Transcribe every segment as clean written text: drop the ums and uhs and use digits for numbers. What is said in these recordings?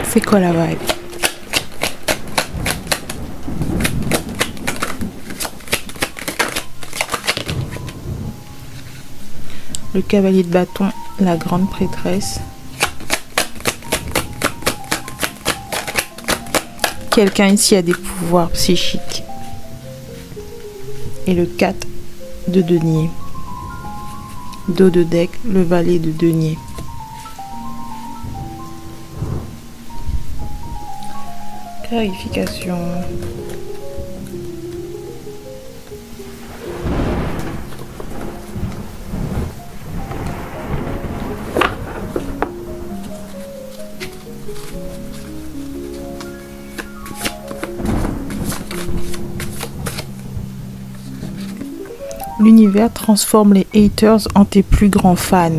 C'est quoi la vibe? Le cavalier de bâton, la grande prêtresse. Quelqu'un ici a des pouvoirs psychiques. Et le 4 de denier. Dos de deck, le valet de denier. Clarification. L'univers transforme les haters en tes plus grands fans.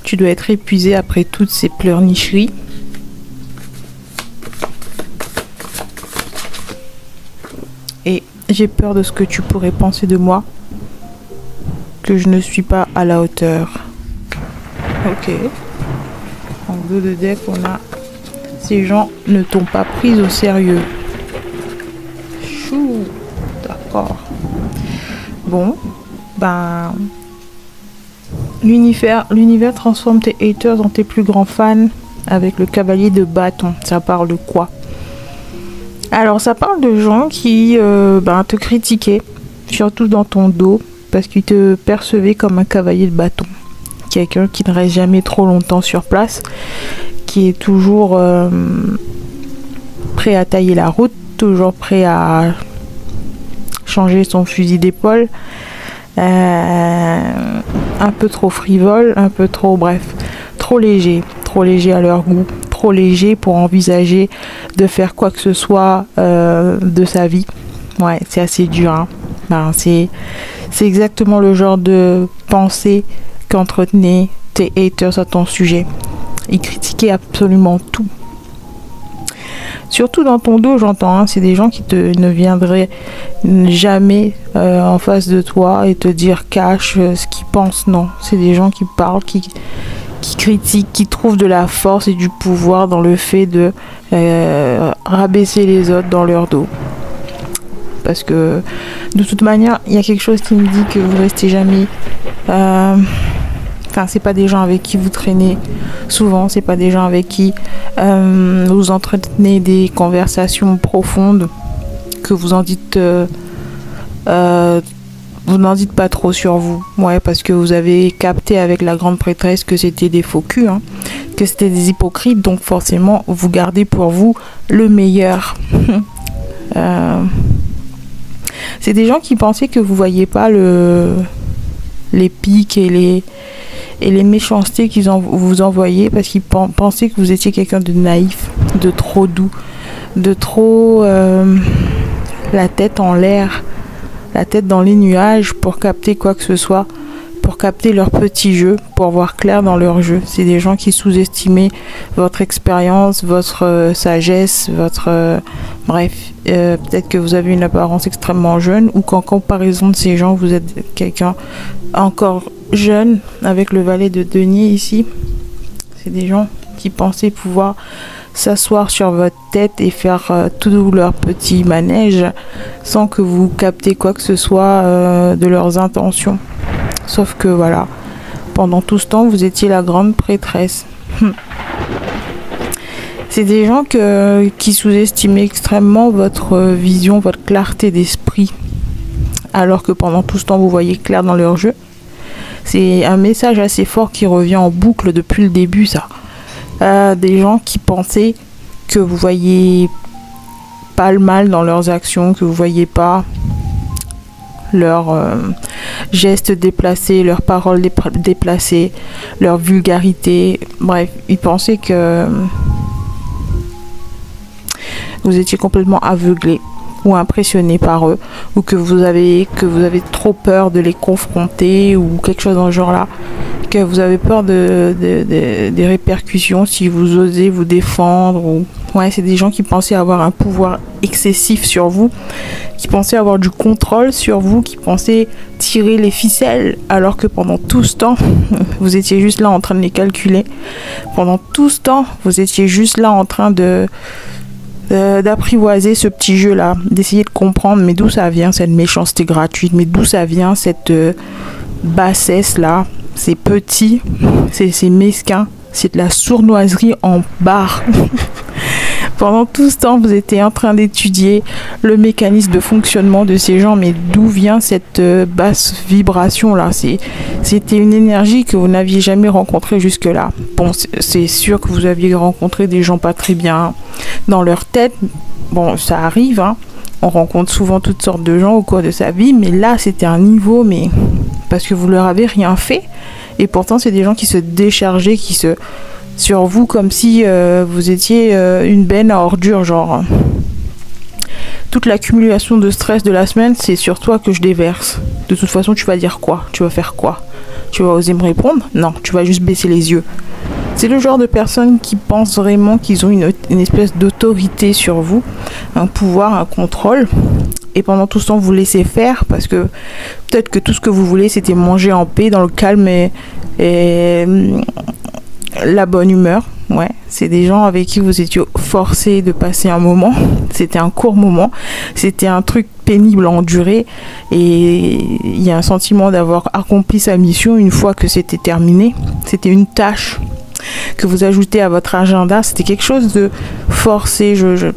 Tu dois être épuisé après toutes ces pleurnicheries. Et j'ai peur de ce que tu pourrais penser de moi. Que je ne suis pas à la hauteur. Ok. En dos de deck, on a... Ces gens ne t'ont pas pris au sérieux. D'accord. Bon, ben l'univers transforme tes haters en tes plus grands fans avec le cavalier de bâton. Ça parle de quoi? Alors ça parle de gens qui te critiquaient, surtout dans ton dos, parce qu'ils te percevaient comme un cavalier de bâton. Quelqu'un qui ne reste jamais trop longtemps sur place, qui est toujours prêt à tailler la route, toujours prêt à changer son fusil d'épaule, un peu trop frivole, un peu trop, bref, trop léger à leur goût, trop léger pour envisager de faire quoi que ce soit de sa vie. Ouais, c'est assez dur, hein. Ben, c'est exactement le genre de pensée qu'entretenaient tes haters à ton sujet. Ils critiquaient absolument tout. Surtout dans ton dos, j'entends, hein, c'est des gens qui ne viendraient jamais en face de toi et te dire cache ce qu'ils pensent. Non, c'est des gens qui parlent, qui critiquent, qui trouvent de la force et du pouvoir dans le fait de rabaisser les autres dans leur dos. Parce que de toute manière, il y a quelque chose qui me dit que vous restez jamais... Enfin, c'est pas des gens avec qui vous traînez souvent, c'est pas des gens avec qui vous entretenez des conversations profondes, que vous en dites n'en dites pas trop sur vous. Ouais, parce que vous avez capté avec la grande prêtresse que c'était des faux culs, hein, que c'était des hypocrites, donc forcément vous gardez pour vous le meilleur. C'est des gens qui pensaient que vous voyez pas les pics et les méchancetés qu'ils vous envoyaient, parce qu'ils pensaient que vous étiez quelqu'un de naïf, de trop doux, de trop la tête en l'air, la tête dans les nuages pour capter quoi que ce soit, pour capter leur petit jeu, pour voir clair dans leur jeu. C'est des gens qui sous-estimaient votre expérience, votre sagesse, votre... bref, peut-être que vous avez une apparence extrêmement jeune, ou qu'en comparaison de ces gens, vous êtes quelqu'un encore jeune, avec le valet de denier ici. C'est des gens qui pensaient pouvoir s'asseoir sur votre tête et faire tout leur petit manège sans que vous captez quoi que ce soit de leurs intentions. Sauf que voilà, pendant tout ce temps, vous étiez la grande prêtresse. C'est des gens qui sous-estimaient extrêmement votre vision, votre clarté d'esprit, alors que pendant tout ce temps, vous voyez clair dans leur jeu. C'est un message assez fort qui revient en boucle depuis le début, ça. Des gens qui pensaient que vous voyez pas le mal dans leurs actions, que vous voyez pas leurs gestes déplacés, leurs paroles déplacées, leur vulgarité. Bref, ils pensaient que vous étiez complètement aveuglé ou impressionné par eux, ou que vous avez trop peur de les confronter, ou quelque chose dans ce genre là, que vous avez peur des répercussions si vous osez vous défendre. Ouais, c'est des gens qui pensaient avoir un pouvoir excessif sur vous, qui pensaient avoir du contrôle sur vous, qui pensaient tirer les ficelles, alors que pendant tout ce temps, vous étiez juste là en train de les calculer. Pendant tout ce temps, vous étiez juste là en train d'apprivoiser ce petit jeu-là, d'essayer de comprendre, mais d'où ça vient cette méchanceté gratuite, mais d'où ça vient cette bassesse-là. C'est petit, c'est mesquin, c'est de la sournoiserie en barre. Pendant tout ce temps, vous étiez en train d'étudier le mécanisme de fonctionnement de ces gens, mais d'où vient cette basse vibration-là? C'était une énergie que vous n'aviez jamais rencontrée jusque-là. Bon, c'est sûr que vous aviez rencontré des gens pas très bien dans leur tête. Bon, ça arrive, hein. On rencontre souvent toutes sortes de gens au cours de sa vie, mais là, c'était un niveau, mais parce que vous leur avez rien fait. Et pourtant, c'est des gens qui se déchargeaient, sur vous, comme si vous étiez une benne à ordures, genre. Toute l'accumulation de stress de la semaine, c'est sur toi que je déverse. De toute façon, tu vas dire quoi? Tu vas faire quoi? Tu vas oser me répondre? Non, tu vas juste baisser les yeux. C'est le genre de personnes qui pensent vraiment qu'ils ont une espèce d'autorité sur vous, un pouvoir, un contrôle. Et pendant tout ce temps, vous laissez faire parce que peut-être que tout ce que vous voulez, c'était manger en paix, dans le calme et la bonne humeur. Ouais, c'est des gens avec qui vous étiez forcés de passer un moment. C'était un court moment. C'était un truc pénible à endurer. Et il y a un sentiment d'avoir accompli sa mission une fois que c'était terminé. C'était une tâche que vous ajoutez à votre agenda. C'était quelque chose de forcé.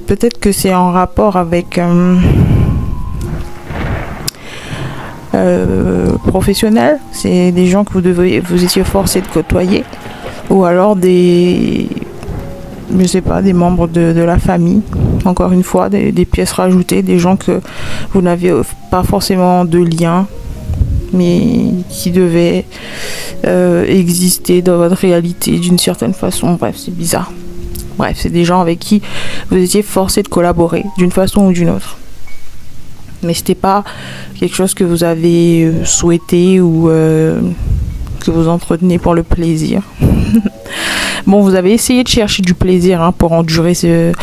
Peut-être que c'est en rapport avec professionnel. C'est des gens que vous étiez forcé de côtoyer. Ou alors des membres de la famille, encore une fois, des pièces rajoutées, des gens que vous n'aviez pas forcément de lien, mais qui devaient exister dans votre réalité d'une certaine façon. Bref, c'est bizarre. Bref, c'est des gens avec qui vous étiez forcé de collaborer d'une façon ou d'une autre. Mais c'était pas quelque chose que vous avez souhaité ou que vous entretenez pour le plaisir. Bon, vous avez essayé de chercher du plaisir pour endurer ces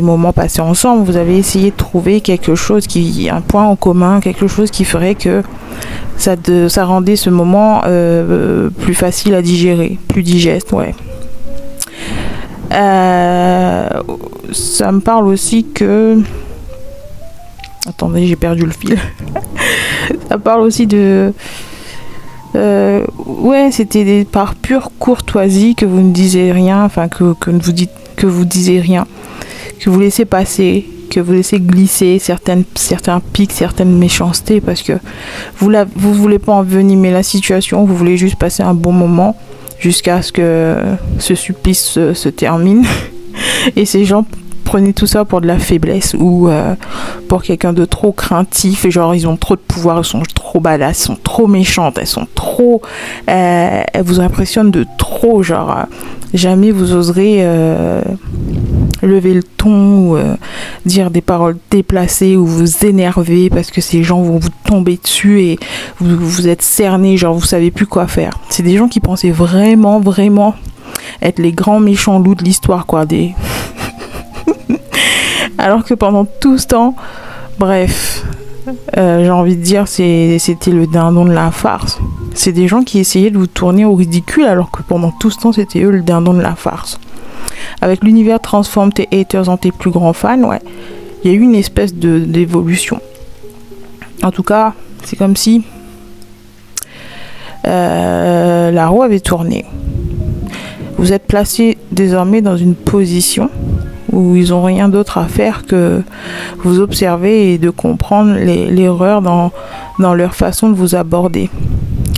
moments passés ensemble. Vous avez essayé de trouver quelque chose un point en commun, quelque chose qui ferait que ça rendait ce moment plus facile à digérer, plus digeste, ouais. Ça me parle aussi que... Attendez, j'ai perdu le fil. Ça parle aussi de... ouais, c'était par pure courtoisie que vous ne disiez rien, enfin que vous disiez rien, que vous laissez passer, que vous laissez glisser certains pics, certaines méchancetés, parce que vous voulez pas envenimer la situation, vous voulez juste passer un bon moment jusqu'à ce que ce supplice se termine. Et ces gens prenaient tout ça pour de la faiblesse ou pour quelqu'un de trop craintif, et genre ils ont trop de pouvoir, ils sont trop badass, ils sont trop méchantes, elles sont trop... elles vous impressionnent de trop, genre jamais vous oserez lever le ton ou dire des paroles déplacées ou vous énerver parce que ces gens vont vous tomber dessus et vous êtes cerné, genre vous savez plus quoi faire. C'est des gens qui pensaient vraiment, vraiment être les grands méchants loups de l'histoire, quoi, des... Alors que pendant tout ce temps, bref, j'ai envie de dire, c'était le dindon de la farce. C'est des gens qui essayaient de vous tourner au ridicule, alors que pendant tout ce temps, c'était eux le dindon de la farce. Avec l'univers transforme tes haters en tes plus grands fans, ouais, il y a eu une espèce d'évolution. En tout cas, c'est comme si la roue avait tourné. Vous êtes placé désormais dans une position où ils n'ont rien d'autre à faire que vous observer et de comprendre l'erreur dans leur façon de vous aborder,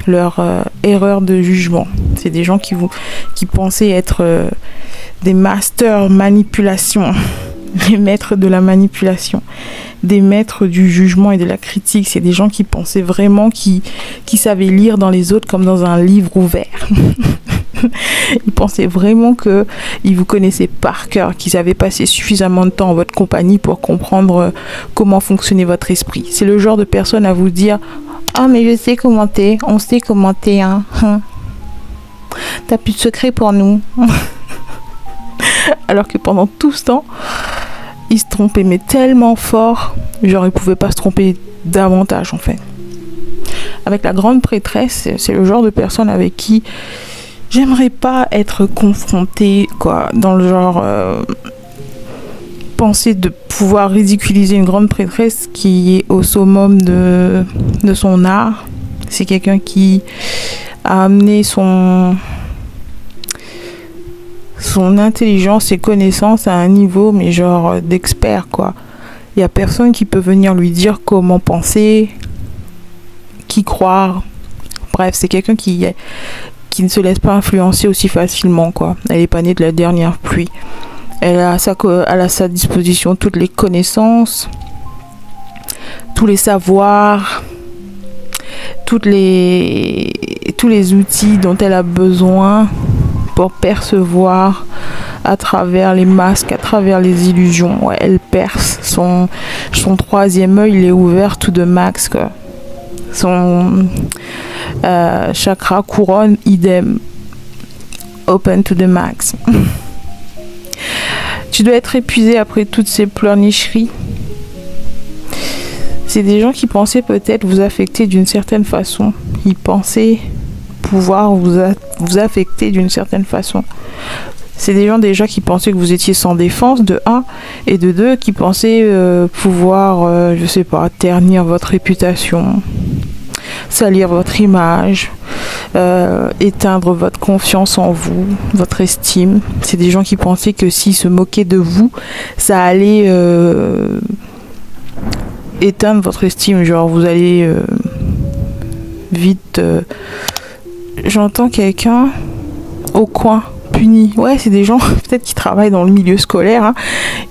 leur erreur de jugement. C'est des gens qui pensaient être des masters manipulation, des maîtres de la manipulation, des maîtres du jugement et de la critique. C'est des gens qui pensaient vraiment, qui savaient lire dans les autres comme dans un livre ouvert. Ils pensaient vraiment qu'ils vous connaissaient par cœur, qu'ils avaient passé suffisamment de temps en votre compagnie pour comprendre comment fonctionnait votre esprit. C'est le genre de personne à vous dire Ah, mais je sais comment t'es. On sait comment t'es, hein. T'as plus de secret pour nous. Alors que pendant tout ce temps, il se trompait, mais tellement fort. Genre, il pouvait pas se tromper davantage, en fait. Avec la grande prêtresse, c'est le genre de personne avec qui j'aimerais pas être confrontée, quoi. Dans le genre... penser de pouvoir ridiculiser une grande prêtresse qui est au summum de son art. C'est quelqu'un qui a amené son intelligence et connaissances à un niveau, mais genre d'expert, quoi. Il y a personne qui peut venir lui dire comment penser, qui croire. Bref, c'est quelqu'un qui ne se laisse pas influencer aussi facilement, quoi. Elle est pas née de la dernière pluie. Elle a à sa disposition toutes les connaissances, tous les savoirs, tous les outils dont elle a besoin pour percevoir à travers les masques, à travers les illusions. Ouais, elle perce. Son troisième œil, il est ouvert tout de max, quoi. Son chakra couronne, idem. Open to the max. Tu dois être épuisé après toutes ces pleurnicheries. C'est des gens qui pensaient peut-être vous affecter d'une certaine façon. Ils pensaient pouvoir vous affecter d'une certaine façon. C'est des gens déjà qui pensaient que vous étiez sans défense, de 1, et de 2, qui pensaient pouvoir, je sais pas, ternir votre réputation, salir votre image, éteindre votre confiance en vous, votre estime. C'est des gens qui pensaient que s'ils se moquaient de vous, ça allait éteindre votre estime. Genre, vous allez vite... J'entends quelqu'un au coin, puni. Ouais, c'est des gens peut-être qui travaillent dans le milieu scolaire, hein.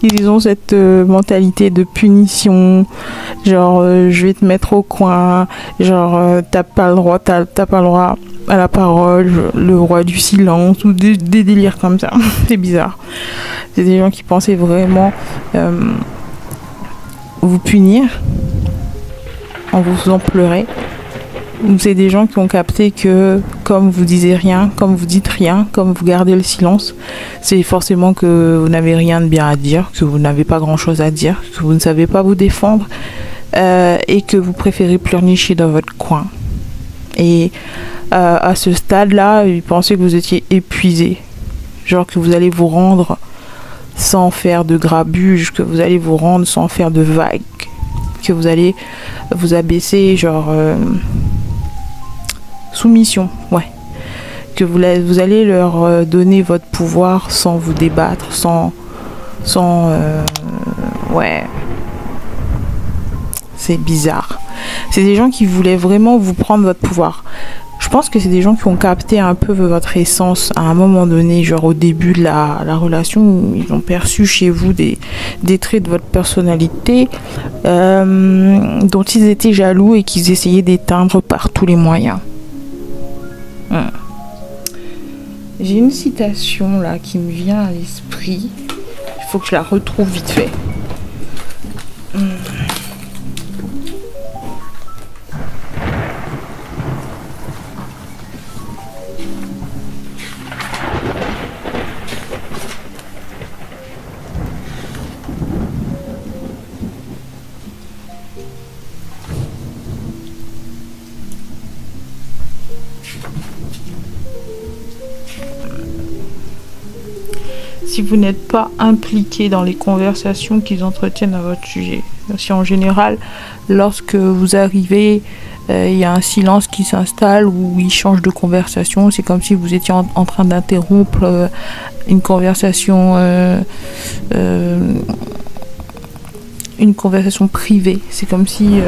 Ils ont cette mentalité de punition. Genre, je vais te mettre au coin. Genre, t'as pas le droit à la parole, le roi du silence, ou des délires comme ça. C'est bizarre. C'est des gens qui pensaient vraiment vous punir en vous faisant pleurer. C'est des gens qui ont capté que comme vous disiez rien, comme vous dites rien, comme vous gardez le silence, c'est forcément que vous n'avez rien de bien à dire, que vous n'avez pas grand chose à dire, que vous ne savez pas vous défendre, et que vous préférez pleurnicher dans votre coin. Et à ce stade-là, ils pensaient que vous étiez épuisé. Genre que vous allez vous rendre sans faire de grabuge, que vous allez vous rendre sans faire de vagues, que vous allez vous abaisser, genre soumission, ouais. Que vous allez leur donner votre pouvoir sans vous débattre, ouais. C'est bizarre. C'est des gens qui voulaient vraiment vous prendre votre pouvoir. Je pense que c'est des gens qui ont capté un peu votre essence à un moment donné, genre au début de la relation, où ils ont perçu chez vous des traits de votre personnalité dont ils étaient jaloux et qu'ils essayaient d'éteindre par tous les moyens. J'ai une citation là qui me vient à l'esprit. Il faut que je la retrouve vite fait. Si vous n'êtes pas impliqué dans les conversations qu'ils entretiennent à votre sujet. Si en général, lorsque vous arrivez, il y a un silence qui s'installe ou ils changent de conversation, c'est comme si vous étiez en train d'interrompre une conversation privée. C'est comme si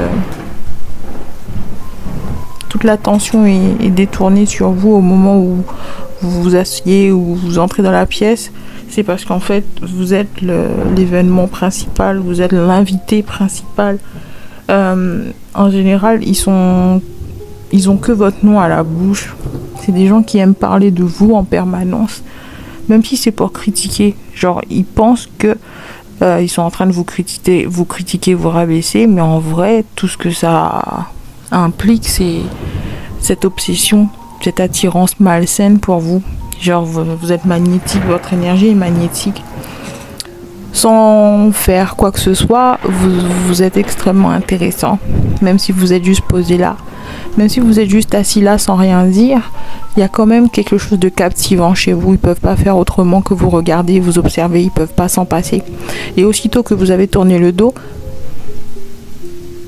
toute l'attention est détournée sur vous au moment où vous vous asseyez ou vous entrez dans la pièce. C'est parce qu'en fait, vous êtes l'événement principal, vous êtes l'invité principal. En général, ils ont que votre nom à la bouche. C'est des gens qui aiment parler de vous en permanence, même si c'est pour critiquer. Genre, ils pensent que ils sont en train de vous critiquer, vous rabaisser, mais en vrai, tout ce que ça implique cette obsession, cette attirance malsaine pour vous. Genre vous êtes magnétique, votre énergie est magnétique. Sans faire quoi que ce soit, vous êtes extrêmement intéressant. Même si vous êtes juste posé là, même si vous êtes juste assis là sans rien dire, il y a quand même quelque chose de captivant chez vous. Ils peuvent pas faire autrement que vous regarder, vous observer, ils peuvent pas s'en passer. Et aussitôt que vous avez tourné le dos,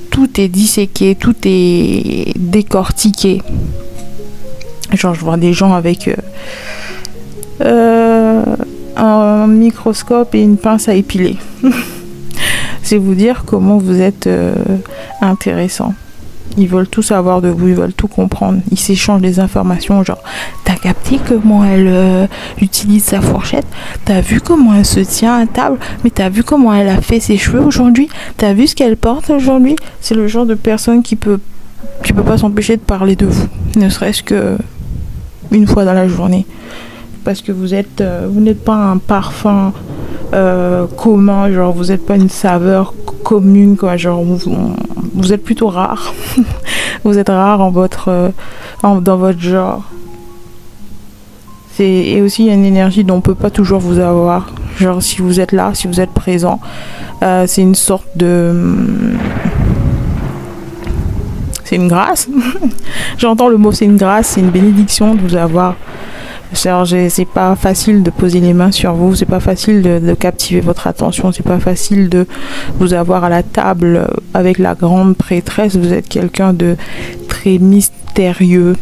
tout est disséqué, tout est décortiqué. Genre je vois des gens avec un microscope et une pince à épiler. C'est vous dire comment vous êtes intéressant. Ils veulent tout savoir de vous, ils veulent tout comprendre. Ils s'échangent des informations, genre t'as capté comment elle utilise sa fourchette? T'as vu comment elle se tient à table? Mais t'as vu comment elle a fait ses cheveux aujourd'hui? T'as vu ce qu'elle porte aujourd'hui? C'est le genre de personne qui peut pas s'empêcher de parler de vous, ne serait-ce que une fois dans la journée. Parce que vous n'êtes pas un parfum commun, genre vous n'êtes pas une saveur commune, quoi. Genre vous êtes plutôt rare. Vous êtes rare dans votre genre. Et aussi il y a une énergie dont on peut pas toujours vous avoir. Genre si vous êtes là, si vous êtes présent, c'est une sorte de... C'est une grâce. J'entends le mot, c'est une grâce, c'est une bénédiction de vous avoir. C'est pas facile de poser les mains sur vous, c'est pas facile de captiver votre attention, c'est pas facile de vous avoir à la table avec la grande prêtresse. Vous êtes quelqu'un de très mystérieux,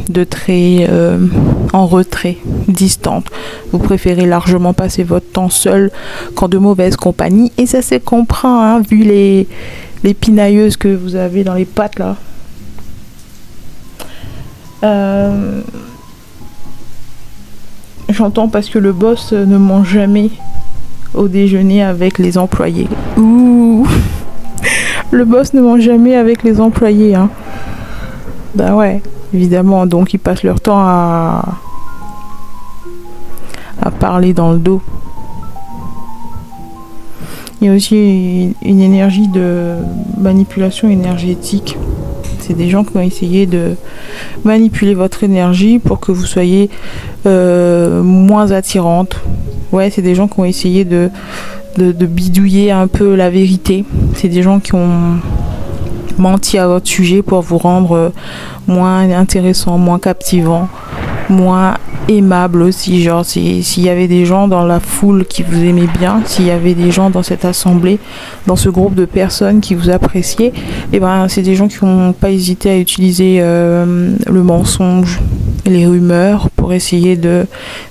de très en retrait, distante. Vous préférez largement passer votre temps seul qu'en de mauvaise compagnie, et ça se comprend, hein, vu les pinailleuses que vous avez dans les pattes là. J'entends parce que le boss ne mange jamais au déjeuner avec les employés. Ouh. Le boss ne mange jamais avec les employés, hein. Bah ouais, évidemment. Donc ils passent leur temps à parler dans le dos. Il y a aussi une énergie de manipulation énergétique. C'est des gens qui ont essayé de manipuler votre énergie pour que vous soyez moins attirante. Ouais, c'est des gens qui ont essayé de bidouiller un peu la vérité. C'est des gens qui ont menti à votre sujet pour vous rendre moins intéressant, moins captivant, moins aimable aussi. Genre s'il y avait des gens dans la foule qui vous aimaient bien, s'il y avait des gens dans cette assemblée, dans ce groupe de personnes qui vous appréciaient, et ben c'est des gens qui n'ont pas hésité à utiliser le mensonge, les rumeurs pour essayer de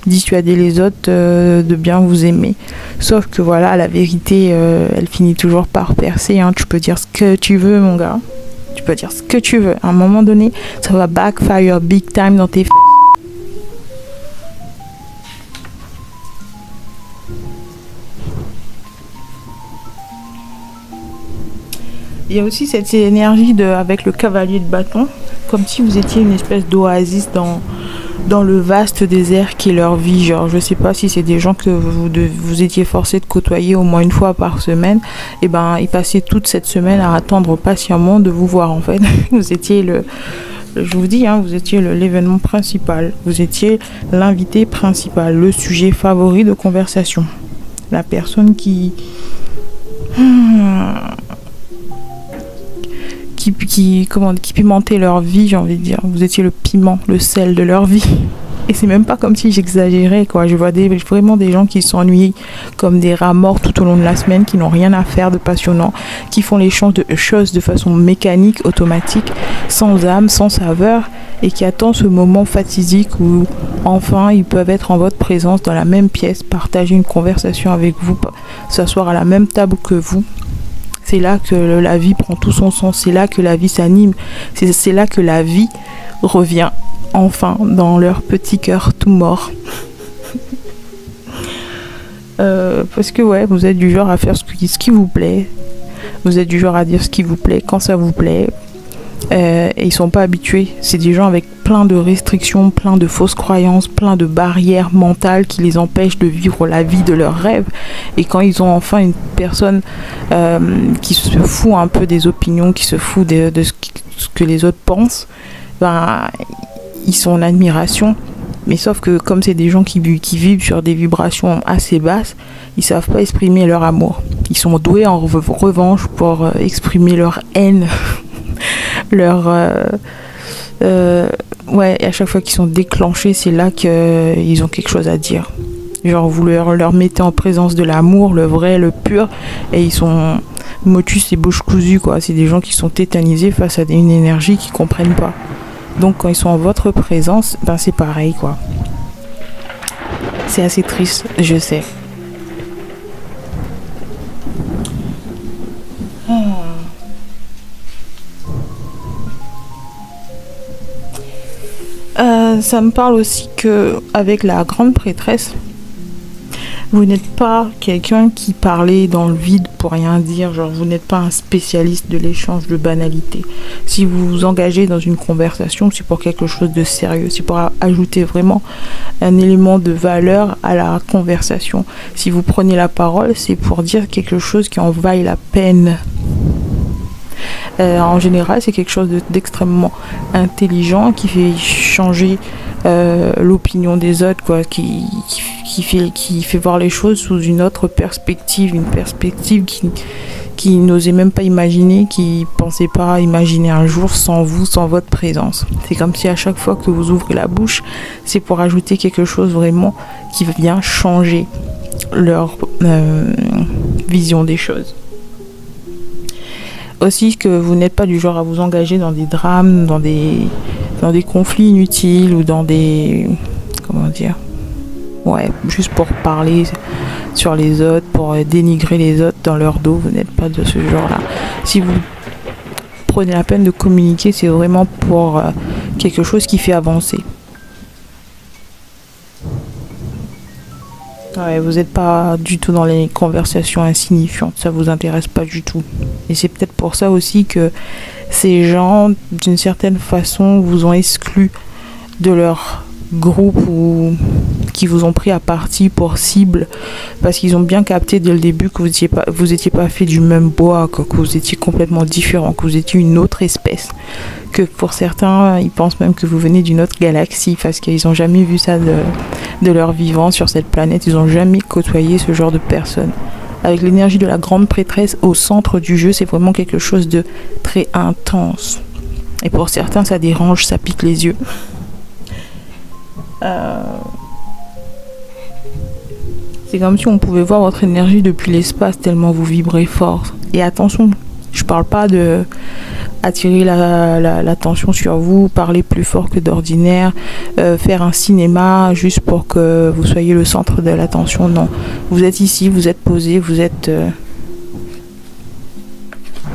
dissuader les autres de bien vous aimer. Sauf que voilà, la vérité elle finit toujours par percer, hein. Tu peux dire ce que tu veux, mon gars, tu peux dire ce que tu veux, à un moment donné ça va backfire big time dans tes Il y a aussi cette énergie avec le cavalier de bâton, comme si vous étiez une espèce d'oasis dans le vaste désert qui est leur vie. Genre, je sais pas si c'est des gens que vous étiez forcés de côtoyer au moins une fois par semaine. Et ben, ils passaient toute cette semaine à attendre patiemment de vous voir, en fait. Vous étiez je vous dis, hein, vous étiez l'événement principal. Vous étiez l'invité principal, le sujet favori de conversation. La personne qui pimentait leur vie, j'ai envie de dire. Vous étiez le piment, le sel de leur vie. Et c'est même pas comme si j'exagérais, quoi. Je vois vraiment des gens qui s'ennuient comme des rats morts tout au long de la semaine, qui n'ont rien à faire de passionnant, qui font les choses de façon mécanique, automatique, sans âme, sans saveur, et qui attendent ce moment fatidique où enfin ils peuvent être en votre présence dans la même pièce, partager une conversation avec vous, s'asseoir à la même table que vous. C'est là que la vie prend tout son sens, c'est là que la vie s'anime, c'est là que la vie revient enfin dans leur petit cœur tout mort. Parce que ouais, vous êtes du genre à faire ce qui vous plaît, vous êtes du genre à dire ce qui vous plaît quand ça vous plaît. Et ils sont pas habitués. C'est des gens avec plein de restrictions, plein de fausses croyances, plein de barrières mentales qui les empêchent de vivre la vie de leurs rêves. Et quand ils ont enfin une personne qui se fout un peu des opinions, qui se fout de ce que les autres pensent, ben, ils sont en admiration. Mais sauf que comme c'est des gens qui vivent sur des vibrations assez basses, ils savent pas exprimer leur amour. Ils sont doués en revanche pour exprimer leur haine, leur... ouais, et à chaque fois qu'ils sont déclenchés, c'est là qu'ils ont quelque chose à dire. Genre vous leur mettez en présence de l'amour, le vrai, le pur, et ils sont motus et bouche cousue, quoi. C'est des gens qui sont tétanisés face à une énergie qu'ils comprennent pas. Donc quand ils sont en votre présence, ben c'est pareil, quoi. C'est assez triste, je sais. Ça me parle aussi que avec la grande prêtresse, vous n'êtes pas quelqu'un qui parlait dans le vide pour rien dire, genre vous n'êtes pas un spécialiste de l'échange de banalité. Si vous vous engagez dans une conversation, c'est pour quelque chose de sérieux, c'est pour ajouter vraiment un élément de valeur à la conversation. Si vous prenez la parole, c'est pour dire quelque chose qui en vaille la peine. En général, c'est quelque chose d'extrêmement intelligent qui fait changer l'opinion des autres, quoi, qui fait voir les choses sous une autre perspective, une perspective qui n'osait même pas imaginer, qui pensait pas imaginer un jour sans vous, sans votre présence. C'est comme si à chaque fois que vous ouvrez la bouche, c'est pour ajouter quelque chose vraiment qui vient changer leur vision des choses. Aussi que vous n'êtes pas du genre à vous engager dans des drames, dans des conflits inutiles ou dans des... comment dire, ouais, juste pour parler sur les autres, pour dénigrer les autres dans leur dos. Vous n'êtes pas de ce genre-là. Si vous prenez la peine de communiquer, c'est vraiment pour quelque chose qui fait avancer. Ouais, vous n'êtes pas du tout dans les conversations insignifiantes, ça vous intéresse pas du tout. Et c'est peut-être pour ça aussi que ces gens, d'une certaine façon, vous ont exclu de leur groupe ou qui vous ont pris à partie pour cible, parce qu'ils ont bien capté dès le début que vous étiez pas fait du même bois, que vous étiez complètement différent, que vous étiez une autre espèce. Que pour certains, ils pensent même que vous venez d'une autre galaxie, parce qu'ils n'ont jamais vu ça de leur vivant sur cette planète. Ils n'ont jamais côtoyé ce genre de personnes. Avec l'énergie de la grande prêtresse au centre du jeu, c'est vraiment quelque chose de très intense. Et pour certains, ça dérange, ça pique les yeux. C'est comme si on pouvait voir votre énergie depuis l'espace, tellement vous vibrez fort. Et attention, je parle pas de attirer l'attention sur vous, parler plus fort que d'ordinaire, faire un cinéma juste pour que vous soyez le centre de l'attention. Non, vous êtes ici, vous êtes posé, vous êtes... vous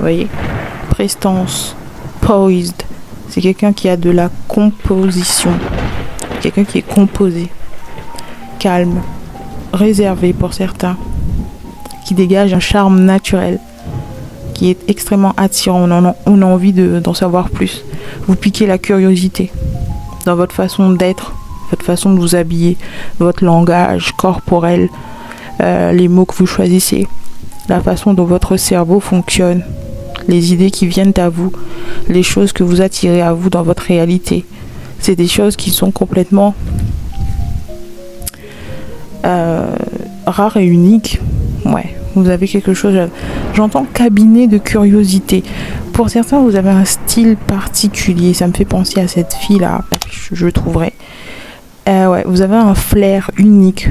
voyez, prestance, poised. C'est quelqu'un qui a de la composition. Quelqu'un qui est composé, calme, réservé pour certains, qui dégage un charme naturel, qui est extrêmement attirant. On a envie d'en savoir plus. Vous piquez la curiosité dans votre façon d'être, votre façon de vous habiller, votre langage corporel, les mots que vous choisissez, la façon dont votre cerveau fonctionne, les idées qui viennent à vous, les choses que vous attirez à vous dans votre réalité. C'est des choses qui sont complètement rares et uniques. Ouais, vous avez quelque chose... J'entends cabinet de curiosité. Pour certains, vous avez un style particulier. Ça me fait penser à cette fille-là. Je le trouverai. Ouais, vous avez un flair unique.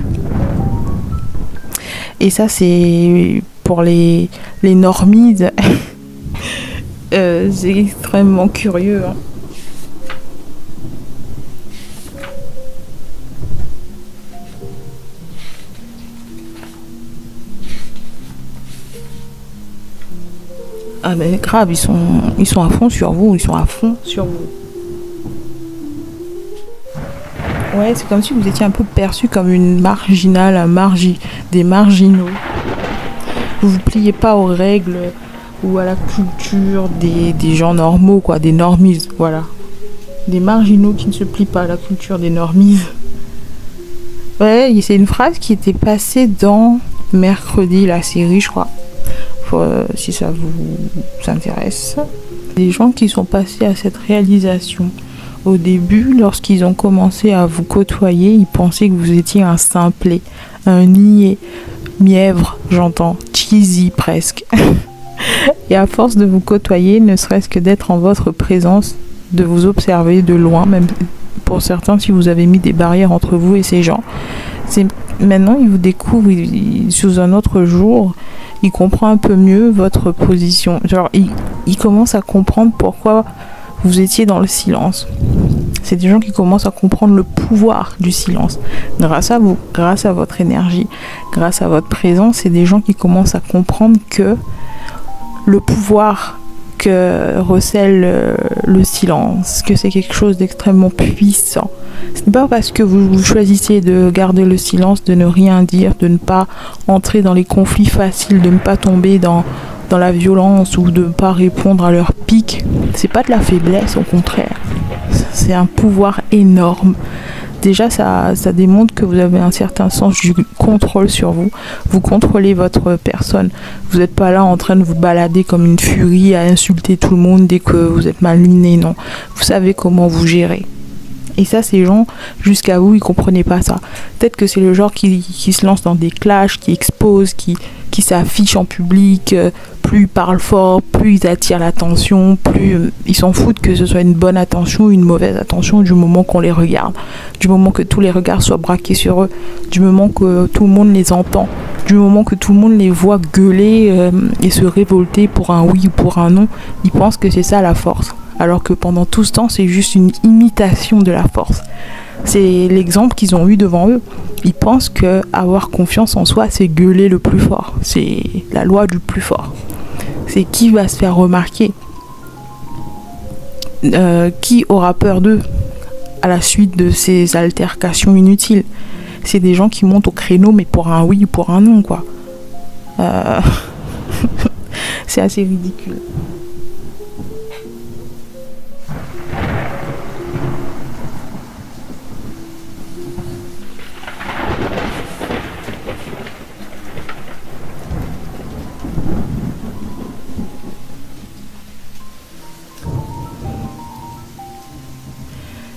Et ça, c'est pour les normies. C'est extrêmement curieux, hein. Ah mais grave, ils sont à fond sur vous, ils sont à fond sur vous. Ouais, c'est comme si vous étiez un peu perçu comme une marginale, des marginaux. Vous vous pliez pas aux règles ou à la culture des gens normaux, quoi, des normies, voilà. Des marginaux qui ne se plient pas à la culture des normies. Ouais, c'est une phrase qui était passée dans Mercredi, la série, je crois. Si ça vous intéresse. Des gens qui sont passés à cette réalisation. Au début, lorsqu'ils ont commencé à vous côtoyer, ils pensaient que vous étiez un simplet, un niais, mièvre, j'entends, cheesy presque. Et à force de vous côtoyer, ne serait-ce que d'être en votre présence, de vous observer de loin, même pour certains, si vous avez mis des barrières entre vous et ces gens, maintenant ils vous découvrent sous un autre jour, ils comprennent un peu mieux votre position. Genre, ils commencent à comprendre pourquoi vous étiez dans le silence. C'est des gens qui commencent à comprendre le pouvoir du silence. Grâce à vous, grâce à votre énergie, grâce à votre présence, c'est des gens qui commencent à comprendre que le pouvoir que recèle le silence, que c'est quelque chose d'extrêmement puissant. Ce n'est pas parce que vous choisissez de garder le silence, de ne rien dire, de ne pas entrer dans les conflits faciles, de ne pas tomber dans la violence ou de ne pas répondre à leur pic. C'est pas de la faiblesse, au contraire. C'est un pouvoir énorme. Déjà, ça démontre que vous avez un certain sens du contrôle sur vous. Vous contrôlez votre personne. Vous n'êtes pas là en train de vous balader comme une furie à insulter tout le monde dès que vous êtes mal luné. Non. Vous savez comment vous gérer. Et ça, ces gens, jusqu'à vous, ils ne comprenaient pas ça. Peut-être que c'est le genre qui se lance dans des clashs, qui expose, qui s'affiche en public. Plus ils parlent fort, plus ils attirent l'attention, plus ils s'en foutent que ce soit une bonne attention ou une mauvaise attention du moment qu'on les regarde. Du moment que tous les regards soient braqués sur eux. Du moment que tout le monde les entend. Du moment que tout le monde les voit gueuler et se révolter pour un oui ou pour un non. Ils pensent que c'est ça la force. Alors que pendant tout ce temps, c'est juste une imitation de la force. C'est l'exemple qu'ils ont eu devant eux. Ils pensent que avoir confiance en soi, c'est gueuler le plus fort. C'est la loi du plus fort. C'est qui va se faire remarquer. Qui aura peur d'eux à la suite de ces altercations inutiles. C'est des gens qui montent au créneau, mais pour un oui ou pour un non, quoi. C'est assez ridicule.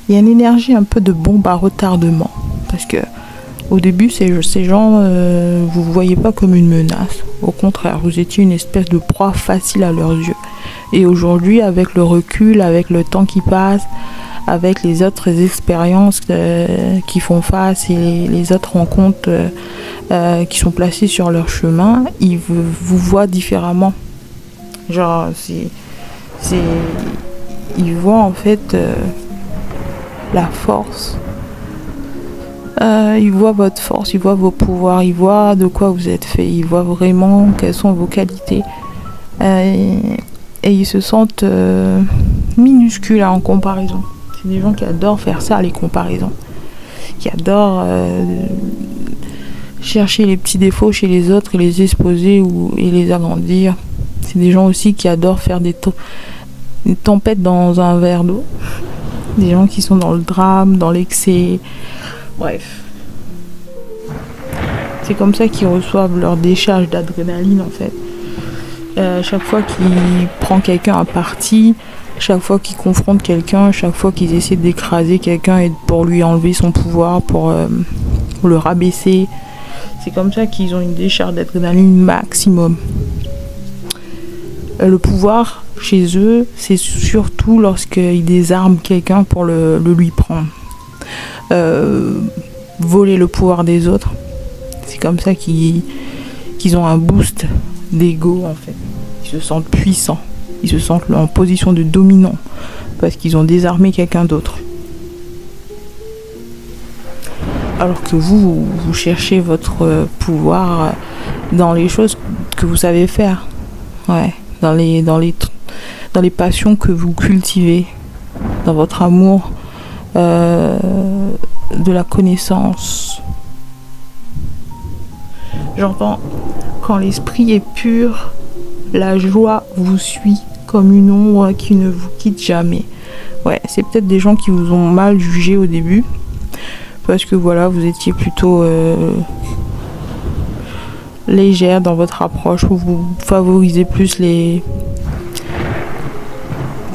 Il y a une énergie un peu de bombe à retardement. Parce que au début, ces gens, vous ne voyez pas comme une menace. Au contraire, vous étiez une espèce de proie facile à leurs yeux. Et aujourd'hui, avec le recul, avec le temps qui passe, avec les autres expériences qui font face et les autres rencontres qui sont placées sur leur chemin, ils vous voient différemment. Genre, ils voient en fait la force. Ils voient votre force, ils voient vos pouvoirs, ils voient de quoi vous êtes fait, ils voient vraiment quelles sont vos qualités. Et ils se sentent minuscules en comparaison. C'est des gens qui adorent faire ça, les comparaisons. Qui adorent chercher les petits défauts chez les autres et les exposer et les agrandir. C'est des gens aussi qui adorent faire une tempête dans un verre d'eau. Des gens qui sont dans le drame, dans l'excès. Bref. C'est comme ça qu'ils reçoivent leur décharge d'adrénaline en fait. Chaque fois qu'ils prennent quelqu'un à partie, chaque fois qu'ils confrontent quelqu'un, chaque fois qu'ils essaient d'écraser quelqu'un et pour lui enlever son pouvoir, pour le rabaisser, c'est comme ça qu'ils ont une décharge d'adrénaline maximum. Le pouvoir chez eux, c'est surtout lorsqu'ils désarment quelqu'un pour le lui prendre. Voler le pouvoir des autres, c'est comme ça qu'ils ont un boost d'ego en fait. Ils se sentent puissants, ils se sentent en position de dominant parce qu'ils ont désarmé quelqu'un d'autre. Alors que vous cherchez votre pouvoir dans les choses que vous savez faire, ouais, dans les passions que vous cultivez, dans votre amour de la connaissance. J'entends, quand l'esprit est pur, la joie vous suit comme une ombre qui ne vous quitte jamais. Ouais, c'est peut-être des gens qui vous ont mal jugé au début, parce que voilà, vous étiez plutôt légère dans votre approche, où vous favorisez plus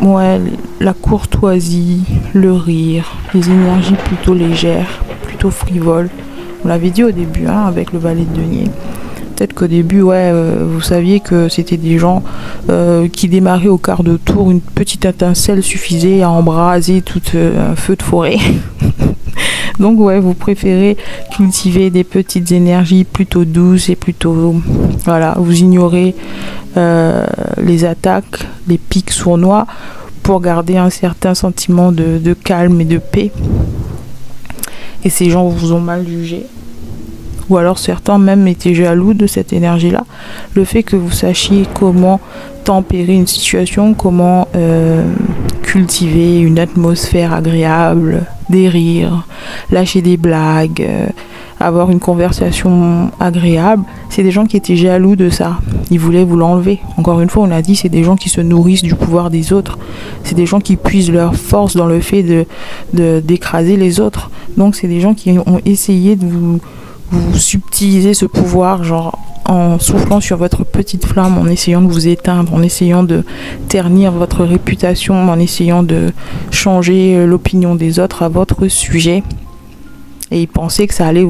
ouais, la courtoisie, le rire, les énergies plutôt légères, plutôt frivoles. On l'avait dit au début, hein, avec le valet de denier. Peut-être qu'au début, ouais, vous saviez que c'était des gens qui démarraient au quart de tour. Une petite étincelle suffisait à embraser tout un feu de forêt. Donc, ouais, vous préférez cultiver des petites énergies plutôt douces et plutôt... Voilà, vous ignorez les attaques, les pics sournois pour garder un certain sentiment de calme et de paix. Et ces gens vous ont mal jugé. Ou alors certains même étaient jaloux de cette énergie-là. Le fait que vous sachiez comment tempérer une situation, comment cultiver une atmosphère agréable, des rires, lâcher des blagues, avoir une conversation agréable, c'est des gens qui étaient jaloux de ça. Ils voulaient vous l'enlever. Encore une fois, on a dit, c'est des gens qui se nourrissent du pouvoir des autres. C'est des gens qui puisent leur force dans le fait d'écraser les autres. Donc c'est des gens qui ont essayé de vous subtiliser ce pouvoir, genre en soufflant sur votre petite flamme, en essayant de vous éteindre, en essayant de ternir votre réputation, en essayant de changer l'opinion des autres à votre sujet. Et ils pensaient que ça allait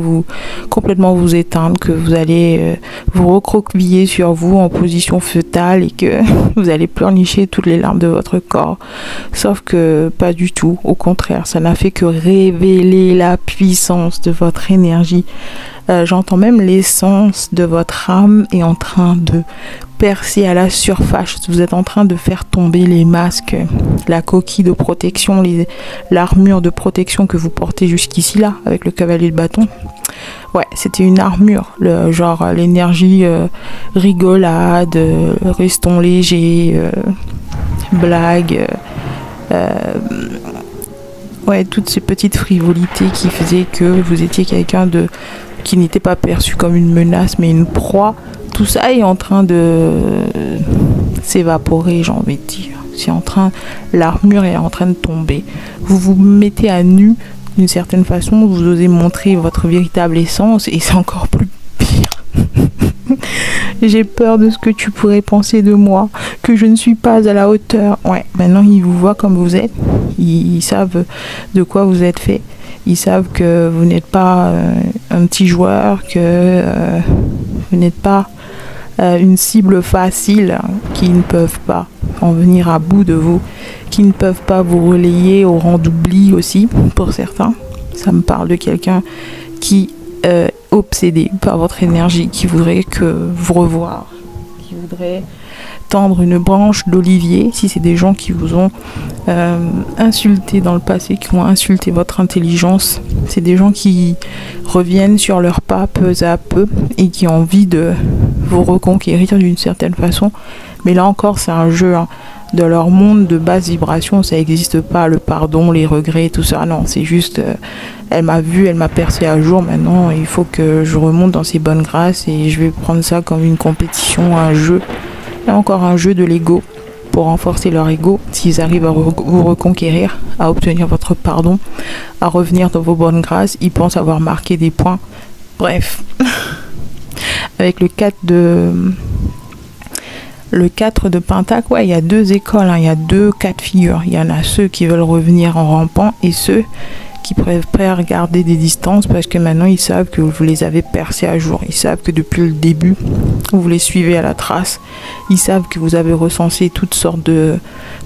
complètement vous éteindre, que vous allez vous recroqueviller sur vous en position fœtale et que vous allez pleurnicher toutes les larmes de votre corps. Sauf que pas du tout. Au contraire, ça n'a fait que révéler la puissance de votre énergie. J'entends même l'essence de votre âme est en train de percer à la surface. Vous êtes en train de faire tomber les masques, la coquille de protection, l'armure de protection que vous portez jusqu'ici là avec le cavalier de bâton. Ouais, c'était une armure, genre l'énergie rigolade, restons légers, blagues, ouais, toutes ces petites frivolités qui faisaient que vous étiez quelqu'un qui n'était pas perçu comme une menace mais une proie. Tout ça est en train de s'évaporer, j'ai envie de dire. L'armure est en train de tomber. Vous vous mettez à nu d'une certaine façon, vous osez montrer votre véritable essence et c'est encore plus pire. J'ai peur de ce que tu pourrais penser de moi, que je ne suis pas à la hauteur. Ouais, maintenant ils vous voient comme vous êtes, ils savent de quoi vous êtes fait. Ils savent que vous n'êtes pas un petit joueur, que vous n'êtes pas une cible facile, qui ne peuvent pas en venir à bout de vous, qui ne peuvent pas vous relayer au rang d'oubli aussi, pour certains. Ça me parle de quelqu'un qui est obsédé par votre énergie, qui voudrait que vous revoir, qui voudrait tendre une branche d'olivier, si c'est des gens qui vous ont insulté dans le passé, qui ont insulté votre intelligence. C'est des gens qui reviennent sur leurs pas peu à peu et qui ont envie de vous reconquérir d'une certaine façon. Mais là encore, c'est un jeu, hein. De leur monde de basse vibration, ça n'existe pas, le pardon, les regrets, tout ça. Non, c'est juste, elle m'a vu, elle m'a percé à jour. Maintenant, il faut que je remonte dans ses bonnes grâces et je vais prendre ça comme une compétition, un jeu. Et encore un jeu de l'ego pour renforcer leur ego. S'ils arrivent à vous reconquérir, à obtenir votre pardon, à revenir dans vos bonnes grâces, ils pensent avoir marqué des points. Bref, avec le 4 de Pentacle, ouais, il y a deux écoles, hein, il y a deux cas de figure. Il y en a ceux qui veulent revenir en rampant et ceux qui préfèrent garder des distances parce que maintenant ils savent que vous les avez percés à jour. Ils savent que depuis le début, vous les suivez à la trace. Ils savent que vous avez recensé toutes sortes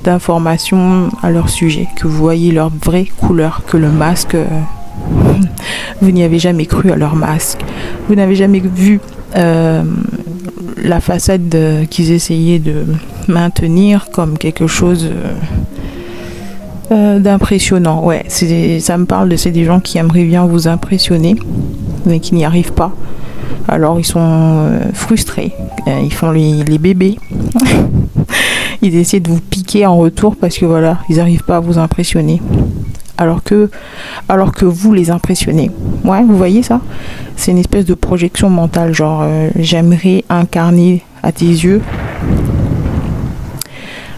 d'informations à leur sujet, que vous voyez leur vraie couleur, que le masque, vous n'y avez jamais cru à leur masque. Vous n'avez jamais vu la façade qu'ils essayaient de maintenir comme quelque chose d'impressionnant. Ouais, ça me parle c'est des gens qui aimeraient bien vous impressionner mais qui n'y arrivent pas. Alors ils sont frustrés, ils font les bébés. Ils essaient de vous piquer en retour parce que voilà, ils n'arrivent pas à vous impressionner. Alors que vous les impressionnez. Ouais, vous voyez ça? C'est une espèce de projection mentale, genre j'aimerais incarner à tes yeux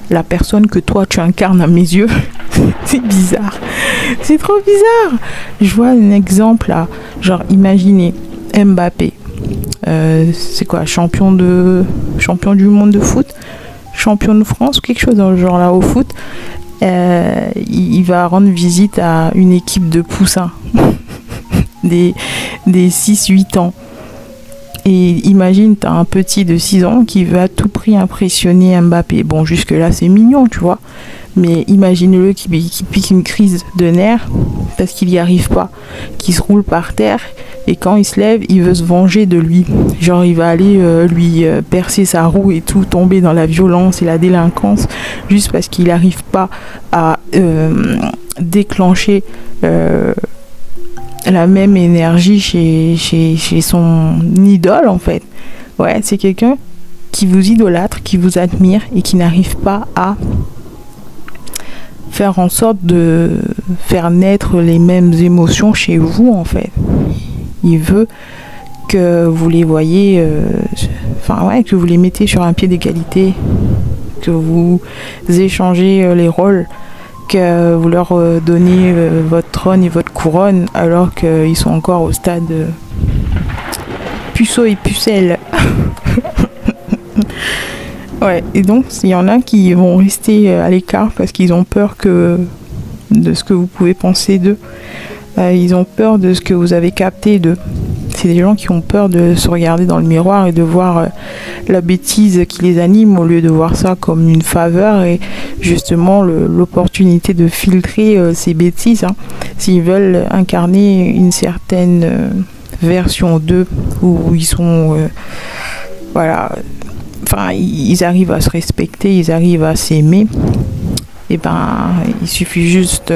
la personne que toi tu incarnes à mes yeux. C'est bizarre. C'est trop bizarre. Je vois un exemple là, genre imaginez Mbappé. C'est quoi, champion du monde de foot? champion de France ou quelque chose dans le genre là au foot, il va rendre visite à une équipe de poussins des 6-8 ans. Et imagine, t'as un petit de 6 ans qui veut à tout prix impressionner Mbappé. Bon, jusque-là, c'est mignon, tu vois. Mais imagine-le qui pique une crise de nerfs parce qu'il n'y arrive pas, qui se roule par terre et quand il se lève, il veut se venger de lui. Genre, il va aller lui percer sa roue et tout, tomber dans la violence et la délinquance juste parce qu'il n'arrive pas à déclencher la même énergie chez son idole, en fait. Ouais, c'est quelqu'un qui vous idolâtre, qui vous admire et qui n'arrive pas à faire en sorte de faire naître les mêmes émotions chez vous, en fait. Il veut que vous les voyez, que vous les mettez sur un pied d'égalité, que vous échangez les rôles, que vous leur donnez votre trône et votre couronne alors qu'ils sont encore au stade puceau et pucelle. Ouais, et donc il y en a qui vont rester à l'écart parce qu'ils ont peur de ce que vous pouvez penser d'eux. Ils ont peur de ce que vous avez capté d'eux. C'est des gens qui ont peur de se regarder dans le miroir et de voir la bêtise qui les anime au lieu de voir ça comme une faveur et justement l'opportunité de filtrer ces bêtises. Hein. S'ils veulent incarner une certaine version d'eux où ils sont... ils arrivent à se respecter, ils arrivent à s'aimer. Et il suffit juste...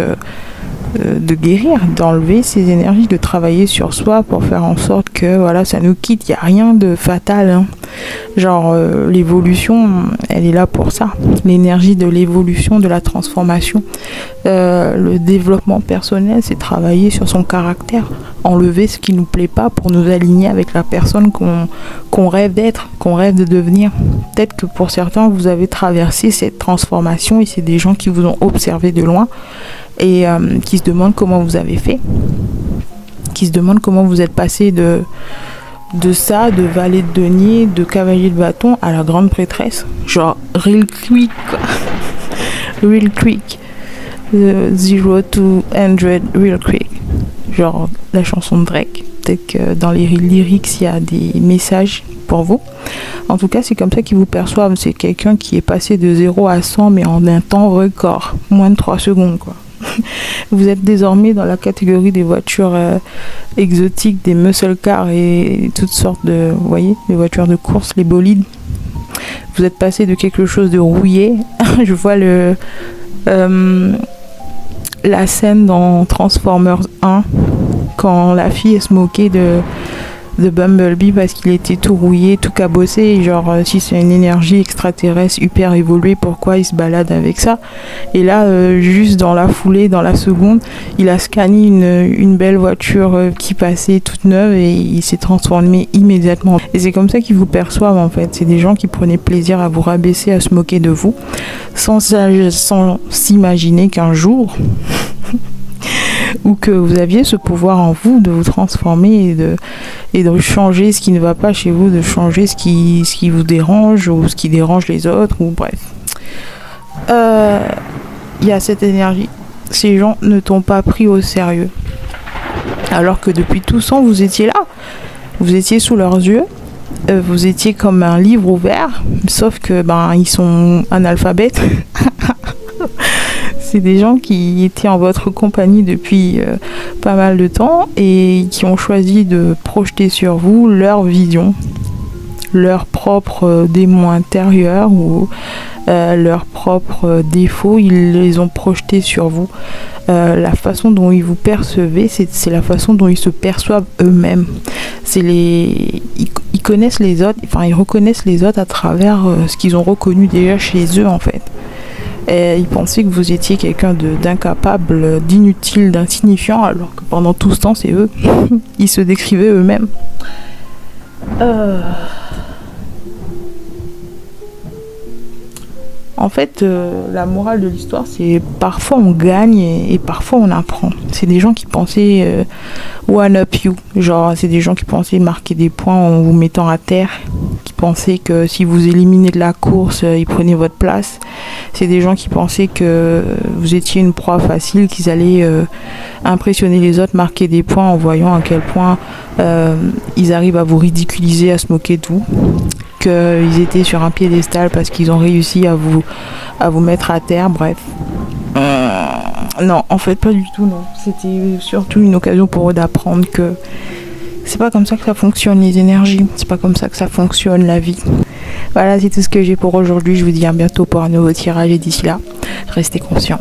de guérir, d'enlever ces énergies, de travailler sur soi pour faire en sorte que ça nous quitte. Il n'y a rien de fatal, hein. Genre l'évolution, elle est là pour ça, l'énergie de l'évolution, de la transformation. Le développement personnel, c'est travailler sur son caractère, enlever ce qui nous plaît pas pour nous aligner avec la personne qu'on rêve d'être, qu'on rêve de devenir. Peut-être que pour certains vous avez traversé cette transformation et c'est des gens qui vous ont observé de loin et qui se demandent comment vous avez fait, qui se demandent comment vous êtes passé de de valet de denier, de cavalier de bâton à la grande prêtresse. Genre real quick quoi. Real quick. 0 to 100 real quick. Genre la chanson de Drake. Peut-être que dans les lyrics il y a des messages pour vous. En tout cas, c'est comme ça qu'ils vous perçoivent. C'est quelqu'un qui est passé de 0 à 100 mais en un temps record. Moins de 3 secondes quoi. Vous êtes désormais dans la catégorie des voitures exotiques, des muscle cars et toutes sortes de, vous voyez, les voitures de course, les bolides. Vous êtes passé de quelque chose de rouillé. Je vois la scène dans Transformers 1 quand la fille se moquait de Bumblebee parce qu'il était tout rouillé, tout cabossé, et genre si c'est une énergie extraterrestre hyper évoluée, pourquoi il se balade avec ça? Et là juste dans la foulée, dans la seconde, il a scanné une belle voiture qui passait toute neuve et il s'est transformé immédiatement. Et c'est comme ça qu'ils vous perçoivent en fait. C'est des gens qui prenaient plaisir à vous rabaisser, à se moquer de vous sans s'imaginer qu'un jour ou que vous aviez ce pouvoir en vous de vous transformer et de changer ce qui ne va pas chez vous, de changer ce qui vous dérange ou ce qui dérange les autres, ou bref. Il y a cette énergie. Ces gens ne t'ont pas pris au sérieux. Alors que depuis tout ce temps, vous étiez là. Vous étiez sous leurs yeux. Vous étiez comme un livre ouvert. Sauf que ils sont analphabètes. C'est des gens qui étaient en votre compagnie depuis pas mal de temps et qui ont choisi de projeter sur vous leur vision, leur propre démon intérieur ou leurs propres défauts. Ils les ont projetés sur vous. La façon dont ils vous percevez, c'est la façon dont ils se perçoivent eux-mêmes. Ils connaissent les autres, enfin ils reconnaissent les autres à travers ce qu'ils ont reconnu déjà chez eux en fait. Et ils pensaient que vous étiez quelqu'un d'incapable, d'inutile, d'insignifiant, alors que pendant tout ce temps, c'est eux. Ils se décrivaient eux-mêmes. En fait, la morale de l'histoire, c'est parfois on gagne et parfois on apprend. C'est des gens qui pensaient one up you, genre c'est des gens qui pensaient marquer des points en vous mettant à terre, qui pensaient que si vous éliminez de la course, ils prenaient votre place. C'est des gens qui pensaient que vous étiez une proie facile, qu'ils allaient impressionner les autres, marquer des points en voyant à quel point ils arrivent à vous ridiculiser, à se moquer de vous. Qu'ils étaient sur un piédestal parce qu'ils ont réussi à vous mettre à terre, bref. Non, en fait pas du tout, non. C'était surtout une occasion pour eux d'apprendre que c'est pas comme ça que ça fonctionne les énergies, c'est pas comme ça que ça fonctionne la vie. Voilà, c'est tout ce que j'ai pour aujourd'hui. Je vous dis à bientôt pour un nouveau tirage et d'ici là, restez conscients.